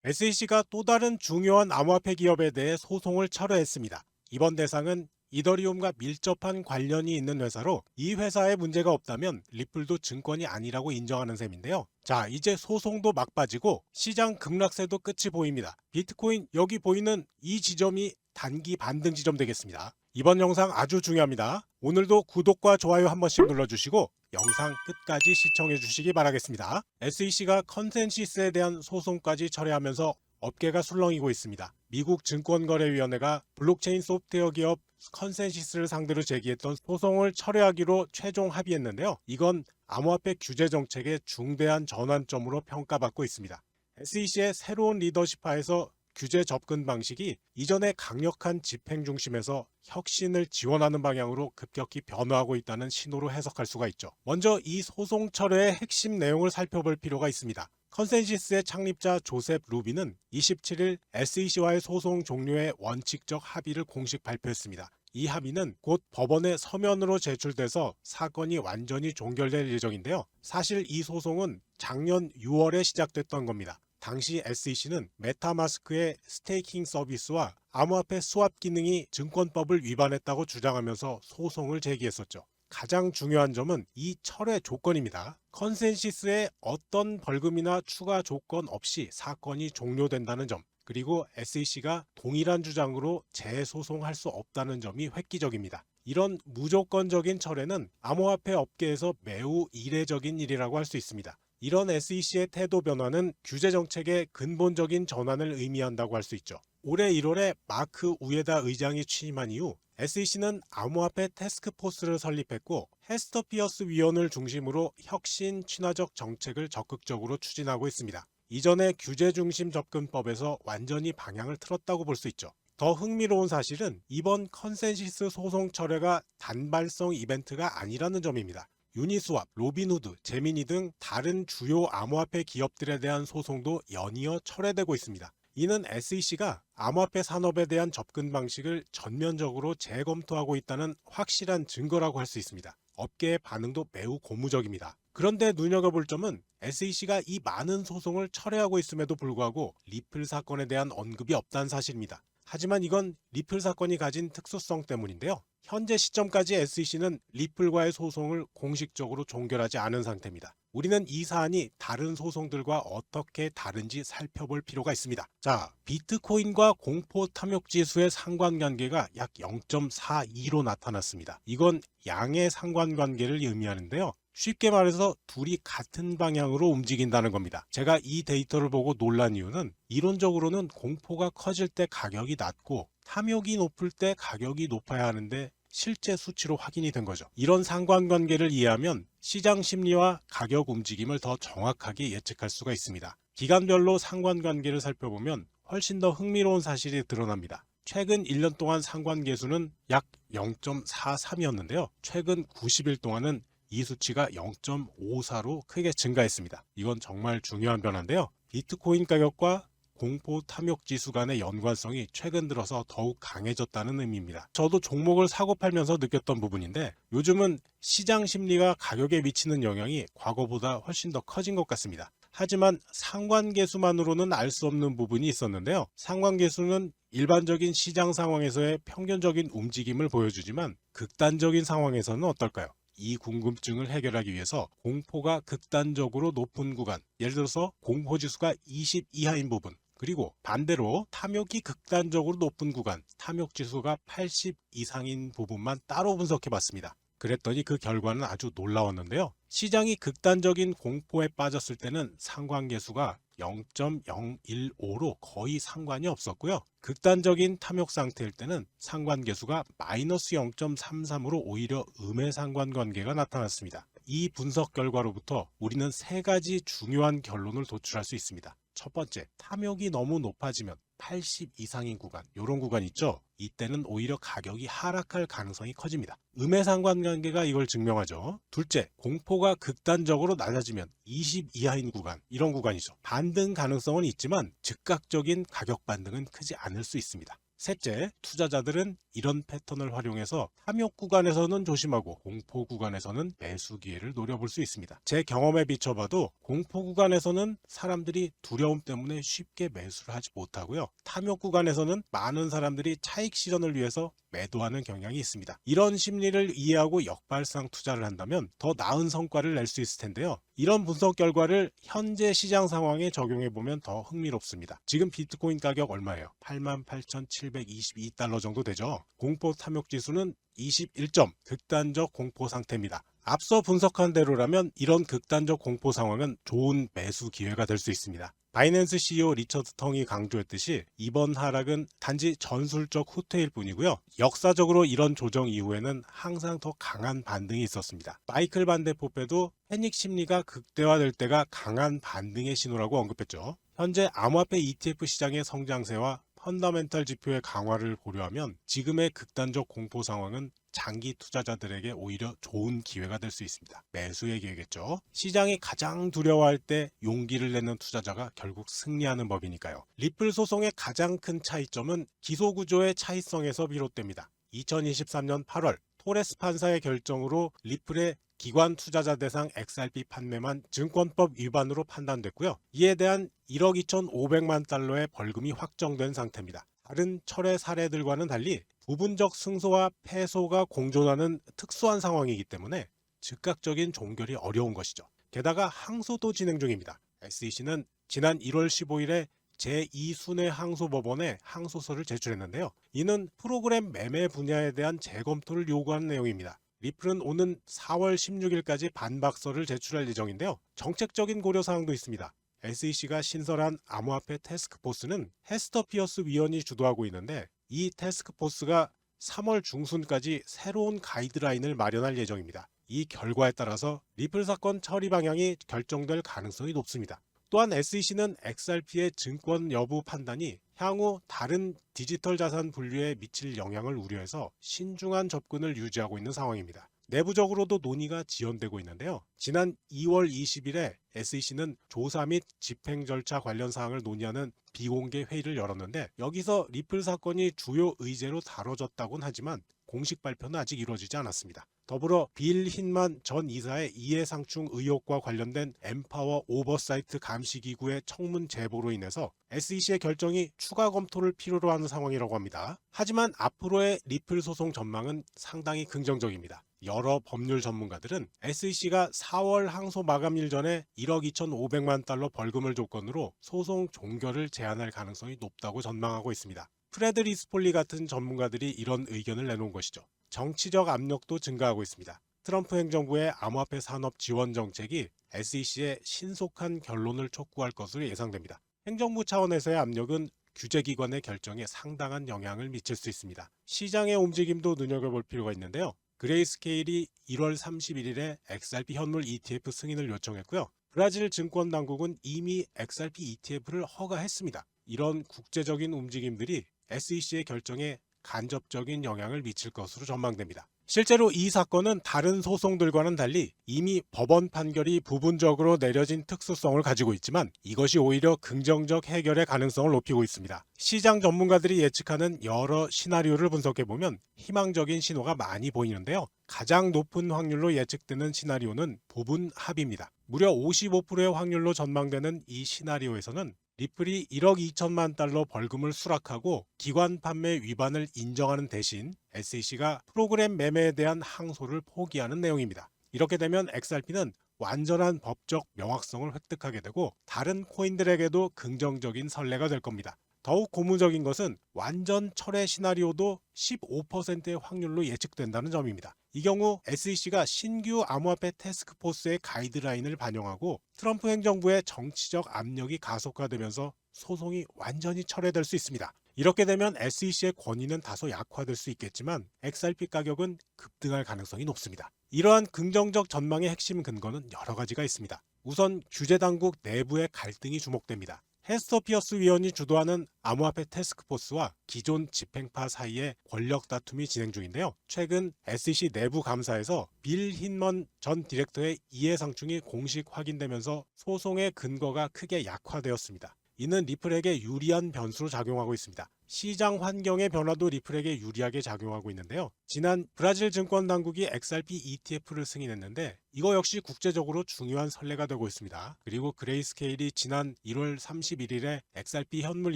SEC가 또 다른 중요한 암호화폐 기업에 대해 소송을 철회했습니다. 이번 대상은 이더리움과 밀접한 관련이 있는 회사로 이 회사에 문제가 없다면 리플도 증권이 아니라고 인정하는 셈인데요. 자, 이제 소송도 막빠지고 시장 급락세도 끝이 보입니다. 비트코인 여기 보이는 이 지점이 단기 반등 지점 되겠습니다. 이번 영상 아주 중요합니다. 오늘도 구독과 좋아요 한 번씩 눌러주시고 영상 끝까지 시청해 주시기 바라겠습니다. SEC가 컨센시스에 대한 소송까지 철회하면서 업계가 술렁이고 있습니다. 미국 증권거래위원회가 블록체인 소프트웨어 기업 컨센시스를 상대로 제기했던 소송을 철회하기로 최종 합의했는데요. 이건 암호화폐 규제 정책의 중대한 전환점으로 평가받고 있습니다. SEC의 새로운 리더십하에서 규제 접근 방식이 이전의 강력한 집행 중심에서 혁신을 지원하는 방향으로 급격히 변화하고 있다는 신호로 해석할 수가 있죠. 먼저 이 소송 철회의 핵심 내용을 살펴볼 필요가 있습니다. 컨센시스의 창립자 조셉 루비는 27일 SEC와의 소송 종료의 원칙적 합의를 공식 발표했습니다. 이 합의는 곧 법원에 서면으로 제출돼서 사건이 완전히 종결될 예정인데요. 사실 이 소송은 작년 6월에 시작됐던 겁니다. 당시 SEC는 메타마스크의 스테이킹 서비스와 암호화폐 스왑 기능이 증권법을 위반했다고 주장하면서 소송을 제기했었죠. 가장 중요한 점은 이 철회 조건입니다. 컨센시스의 어떤 벌금이나 추가 조건 없이 사건이 종료된다는 점, 그리고 SEC가 동일한 주장으로 재소송할 수 없다는 점이 획기적입니다. 이런 무조건적인 철회는 암호화폐 업계에서 매우 이례적인 일이라고 할 수 있습니다. 이런 SEC의 태도 변화는 규제 정책의 근본적인 전환을 의미한다고 할 수 있죠. 올해 1월에 마크 우에다 의장이 취임한 이후 SEC는 암호화폐 태스크포스를 설립했고 헤스터 피어스 위원을 중심으로 혁신 친화적 정책을 적극적으로 추진하고 있습니다. 이전의 규제 중심 접근법에서 완전히 방향을 틀었다고 볼 수 있죠. 더 흥미로운 사실은 이번 컨센시스 소송 철회가 단발성 이벤트가 아니라는 점입니다. 유니스왑, 로빈후드, 제미니 등 다른 주요 암호화폐 기업들에 대한 소송도 연이어 철회되고 있습니다. 이는 SEC가 암호화폐 산업에 대한 접근 방식을 전면적으로 재검토하고 있다는 확실한 증거라고 할 수 있습니다. 업계의 반응도 매우 고무적입니다. 그런데 눈여겨볼 점은 SEC가 이 많은 소송을 철회하고 있음에도 불구하고 리플 사건에 대한 언급이 없다는 사실입니다. 하지만 이건 리플 사건이 가진 특수성 때문인데요. 현재 시점까지 SEC는 리플과의 소송을 공식적으로 종결하지 않은 상태입니다. 우리는 이 사안이 다른 소송들과 어떻게 다른지 살펴볼 필요가 있습니다. 자, 비트코인과 공포 탐욕 지수의 상관관계가 약 0.42로 나타났습니다. 이건 양의 상관관계를 의미하는데요. 쉽게 말해서 둘이 같은 방향으로 움직인다는 겁니다. 제가 이 데이터를 보고 놀란 이유는 이론적으로는 공포가 커질 때 가격이 낮고 탐욕이 높을 때 가격이 높아야 하는데 실제 수치로 확인이 된 거죠. 이런 상관관계를 이해하면 시장 심리와 가격 움직임을 더 정확하게 예측할 수가 있습니다. 기간별로 상관관계를 살펴보면 훨씬 더 흥미로운 사실이 드러납니다. 최근 1년 동안 상관계수는 약 0.43이었는데요. 최근 90일 동안은 이 수치가 0.54로 크게 증가했습니다. 이건 정말 중요한 변화인데요. 비트코인 가격과 공포 탐욕 지수 간의 연관성이 최근 들어서 더욱 강해졌다는 의미입니다. 저도 종목을 사고 팔면서 느꼈던 부분인데 요즘은 시장 심리가 가격에 미치는 영향이 과거보다 훨씬 더 커진 것 같습니다. 하지만 상관계수만으로는 알 수 없는 부분이 있었는데요. 상관계수는 일반적인 시장 상황에서의 평균적인 움직임을 보여주지만 극단적인 상황에서는 어떨까요? 이 궁금증을 해결하기 위해서 공포가 극단적으로 높은 구간, 예를 들어서 공포지수가 20 이하인 부분, 그리고 반대로 탐욕이 극단적으로 높은 구간, 탐욕지수가 80 이상인 부분만 따로 분석해 봤습니다. 그랬더니 그 결과는 아주 놀라웠는데요. 시장이 극단적인 공포에 빠졌을 때는 상관계수가 0.015로 거의 상관이 없었고요. 극단적인 탐욕 상태일 때는 상관계수가 마이너스 0.33으로 오히려 음의 상관관계가 나타났습니다. 이 분석 결과로부터 우리는 세 가지 중요한 결론을 도출할 수 있습니다. 첫 번째, 탐욕이 너무 높아지면 80 이상인 구간, 이런 구간 있죠? 이때는 오히려 가격이 하락할 가능성이 커집니다. 음의 상관관계가 이걸 증명하죠. 둘째, 공포가 극단적으로 낮아지면 20 이하인 구간, 이런 구간이죠. 반등 가능성은 있지만 즉각적인 가격 반등은 크지 않을 수 있습니다. 셋째, 투자자들은 이런 패턴을 활용해서 탐욕 구간에서는 조심하고 공포 구간에서는 매수 기회를 노려볼 수 있습니다. 제 경험에 비춰봐도 공포 구간에서는 사람들이 두려움 때문에 쉽게 매수를 하지 못하고요. 탐욕 구간에서는 많은 사람들이 차익 실현을 위해서 매도하는 경향이 있습니다. 이런 심리를 이해하고 역발상 투자를 한다면 더 나은 성과를 낼 수 있을 텐데요. 이런 분석 결과를 현재 시장 상황에 적용해 보면 더 흥미롭습니다. 지금 비트코인 가격 얼마예요? 88,722달러 정도 되죠. 공포 탐욕 지수는 21점, 극단적 공포 상태입니다. 앞서 분석한 대로라면 이런 극단적 공포 상황은 좋은 매수 기회가 될 수 있습니다. 바이낸스 CEO 리처드 텅이 강조했듯이 이번 하락은 단지 전술적 후퇴일 뿐이고요. 역사적으로 이런 조정 이후에는 항상 더 강한 반등이 있었습니다. 마이클 반데 포페도 패닉 심리가 극대화될 때가 강한 반등의 신호라고 언급했죠. 현재 암호화폐 ETF 시장의 성장세와 펀더멘탈 지표의 강화를 고려하면 지금의 극단적 공포 상황은 장기 투자자들에게 오히려 좋은 기회가 될 수 있습니다. 매수의 기회겠죠. 시장이 가장 두려워할 때 용기를 내는 투자자가 결국 승리하는 법이니까요. 리플 소송의 가장 큰 차이점은 기소구조의 차이성에서 비롯됩니다. 2023년 8월 토레스 판사의 결정으로 리플의 기관 투자자 대상 XRP 판매만 증권법 위반으로 판단됐고요. 이에 대한 1억 2,500만 달러의 벌금이 확정된 상태입니다. 다른 철회 사례들과는 달리 부분적 승소와 패소가 공존하는 특수한 상황이기 때문에 즉각적인 종결이 어려운 것이죠. 게다가 항소도 진행 중입니다. SEC는 지난 1월 15일에 제2순회 항소법원에 항소서를 제출했는데요. 이는 프로그램 매매 분야에 대한 재검토를 요구하는 내용입니다. 리플은 오는 4월 16일까지 반박서를 제출할 예정인데요. 정책적인 고려사항도 있습니다. SEC가 신설한 암호화폐 태스크포스는 헤스터 피어스 위원이 주도하고 있는데 이 태스크포스가 3월 중순까지 새로운 가이드라인을 마련할 예정입니다. 이 결과에 따라서 리플 사건 처리 방향이 결정될 가능성이 높습니다. 또한 SEC는 XRP의 증권 여부 판단이 향후 다른 디지털 자산 분류에 미칠 영향을 우려해서 신중한 접근을 유지하고 있는 상황입니다. 내부적으로도 논의가 지연되고 있는데요. 지난 2월 20일에 SEC는 조사 및 집행 절차 관련 사항을 논의하는 비공개 회의를 열었는데 여기서 리플 사건이 주요 의제로 다뤄졌다곤 하지만 공식 발표는 아직 이루어지지 않았습니다. 더불어 빌 힌만 전 이사의 이해상충 의혹과 관련된 엠파워 오버사이트 감시기구의 청문 제보로 인해서 SEC의 결정이 추가 검토를 필요로 하는 상황이라고 합니다. 하지만 앞으로의 리플 소송 전망은 상당히 긍정적입니다. 여러 법률 전문가들은 SEC가 4월 항소 마감일 전에 1억 2,500만 달러 벌금을 조건으로 소송 종결을 제한할 가능성이 높다고 전망하고 있습니다. 프레드 리스폴리 같은 전문가들이 이런 의견을 내놓은 것이죠. 정치적 압력도 증가하고 있습니다. 트럼프 행정부의 암호화폐 산업 지원 정책이 SEC의 신속한 결론을 촉구할 것으로 예상됩니다. 행정부 차원에서의 압력은 규제기관의 결정에 상당한 영향을 미칠 수 있습니다. 시장의 움직임도 눈여겨볼 필요가 있는데요. 그레이스케일이 1월 31일에 XRP 현물 ETF 승인을 요청했고요. 브라질 증권당국은 이미 XRP ETF를 허가했습니다. 이런 국제적인 움직임들이 SEC의 결정에 간접적인 영향을 미칠 것으로 전망됩니다. 실제로 이 사건은 다른 소송들과는 달리 이미 법원 판결이 부분적으로 내려진 특수성을 가지고 있지만 이것이 오히려 긍정적 해결의 가능성을 높이고 있습니다. 시장 전문가들이 예측하는 여러 시나리오를 분석해보면 희망적인 신호가 많이 보이는데요. 가장 높은 확률로 예측되는 시나리오는 부분 합의입니다. 무려 55%의 확률로 전망되는 이 시나리오에서는 리플이 1억 2천만 달러 벌금을 수락하고 기관 판매 위반을 인정하는 대신 SEC가 프로그램 매매에 대한 항소를 포기하는 내용입니다. 이렇게 되면 XRP는 완전한 법적 명확성을 획득하게 되고 다른 코인들에게도 긍정적인 선례가 될 겁니다. 더욱 고무적인 것은 완전 철회 시나리오도 15%의 확률로 예측된다는 점입니다. 이 경우 SEC가 신규 암호화폐 태스크포스의 가이드라인을 반영하고 트럼프 행정부의 정치적 압력이 가속화되면서 소송이 완전히 철회될 수 있습니다. 이렇게 되면 SEC의 권위는 다소 약화될 수 있겠지만 XRP 가격은 급등할 가능성이 높습니다. 이러한 긍정적 전망의 핵심 근거는 여러 가지가 있습니다. 우선 규제당국 내부의 갈등이 주목됩니다. 헤스터 피어스 위원이 주도하는 암호화폐 태스크포스와 기존 집행파 사이에 권력 다툼이 진행 중인데요. 최근 SEC 내부 감사에서 빌 힌먼 전 디렉터의 이해상충이 공식 확인되면서 소송의 근거가 크게 약화되었습니다. 이는 리플에게 유리한 변수로 작용하고 있습니다. 시장 환경의 변화도 리플에게 유리하게 작용하고 있는데요. 지난 브라질 증권 당국이 XRP ETF를 승인했는데 이거 역시 국제적으로 중요한 선례가 되고 있습니다. 그리고 그레이스케일이 지난 1월 31일에 XRP 현물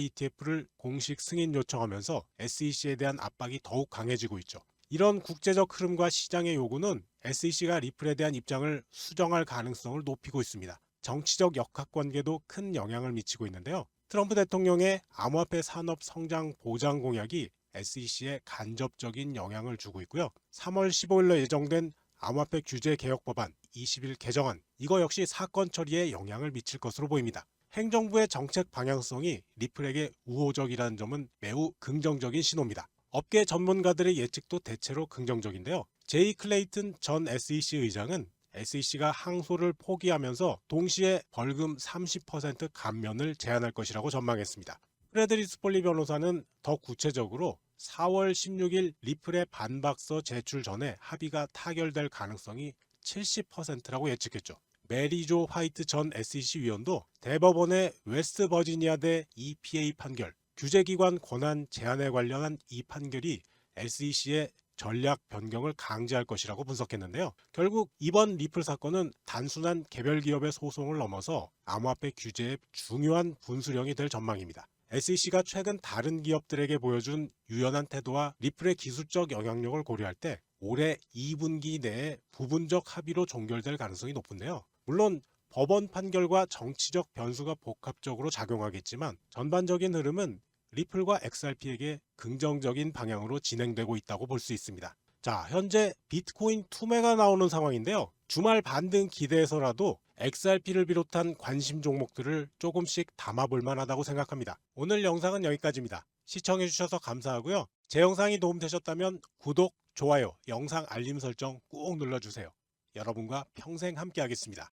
ETF를 공식 승인 요청하면서 SEC에 대한 압박이 더욱 강해지고 있죠. 이런 국제적 흐름과 시장의 요구는 SEC가 리플에 대한 입장을 수정할 가능성을 높이고 있습니다. 정치적 역학관계도 큰 영향을 미치고 있는데요. 트럼프 대통령의 암호화폐 산업 성장 보장 공약이 SEC에 간접적인 영향을 주고 있고요. 3월 15일로 예정된 암호화폐 규제 개혁 법안 20일 개정안, 이거 역시 사건 처리에 영향을 미칠 것으로 보입니다. 행정부의 정책 방향성이 리플에게 우호적이라는 점은 매우 긍정적인 신호입니다. 업계 전문가들의 예측도 대체로 긍정적인데요. 제이 클레이튼 전 SEC 의장은 SEC가 항소를 포기하면서 동시에 벌금 30% 감면을 제한할 것이라고 전망했습니다. 프레드리스 폴리 변호사는 더 구체적으로 4월 16일 리플의 반박서 제출 전에 합의가 타결될 가능성이 70%라고 예측했죠. 메리조 화이트 전 SEC 위원도 대법원의 웨스트 버지니아대 EPA 판결, 규제기관 권한 제한에 관련한 이 판결이 SEC의 전략 변경을 강제할 것이라고 분석했는데요. 결국 이번 리플 사건은 단순한 개별 기업의 소송을 넘어서 암호화폐 규제의 중요한 분수령이 될 전망입니다. SEC가 최근 다른 기업들에게 보여준 유연한 태도와 리플의 기술적 영향력을 고려할 때 올해 2분기 내에 부분적 합의로 종결될 가능성이 높은데요. 물론 법원 판결과 정치적 변수가 복합적으로 작용하겠지만 전반적인 흐름은 리플과 XRP에게 긍정적인 방향으로 진행되고 있다고 볼 수 있습니다. 자, 현재 비트코인 투매가 나오는 상황인데요. 주말 반등 기대해서라도 XRP를 비롯한 관심 종목들을 조금씩 담아볼 만하다고 생각합니다. 오늘 영상은 여기까지입니다. 시청해주셔서 감사하고요. 제 영상이 도움되셨다면 구독, 좋아요, 영상 알림 설정 꾹 눌러주세요. 여러분과 평생 함께하겠습니다.